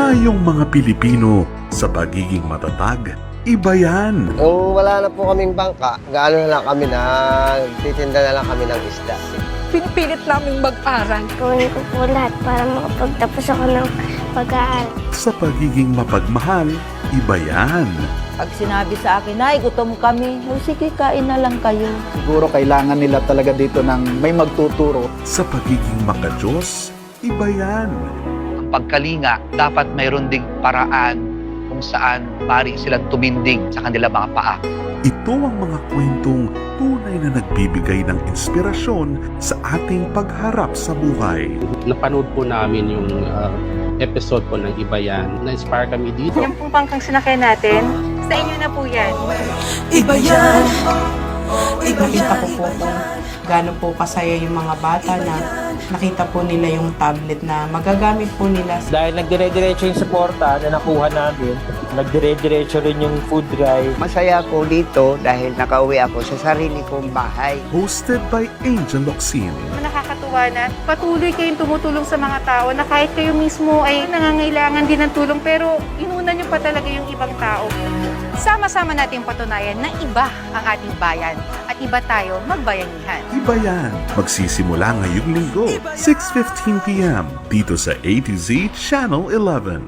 Tayong mga Pilipino sa pagiging matatag, iba yan. Kung wala na po kaming bangka, gaano na lang kami na titinda na lang kami ng isda. Pinipilit naming mag-aral. Kunin ko po lahat para makapagtapos ako ng pag-aaral. Sa pagiging mapagmahal, iba yan. Pag sinabi sa akin, ay gutom kami, o sige, kain na lang kayo. Siguro kailangan nila talaga dito ng may magtuturo. Sa pagiging makadiyos, iba yan. Ang pagkalinga, dapat mayroon ding paraan kung saan pari silang tumindig sa kanilang mga paa. Ito ang mga kwentong tunay na nagbibigay ng inspirasyon sa ating pagharap sa buhay. Napanood po namin yung episode po ng Iba Yan. Na-inspire kami dito. Yung pong pangkang sinakyan natin, sa inyo na po yan. Iba yan. Iba Nakita yan. ko po kung gaano po kasaya yung mga bata na nakita po nila yung tablet na magagamit po nila. Dahil nagdire-diretso yung suporta na nakuha namin, nagdire-diretso rin yung food drive. Masaya ko dito dahil nakauwi ako sa sarili kong bahay. Hosted by Angel Locsin. Nakakatuwa na patuloy kayong tumutulong sa mga tao na kahit kayo mismo ay nangangailangan din ng tulong pero inuna nyo pa talaga yung ibang tao. Sama-sama natin patunayan na iba ang ating bayan at iba tayo magbayanihan. Iba yan. Magsisimula ngayong linggo, 6:15 p.m. dito sa A to Z Channel 11.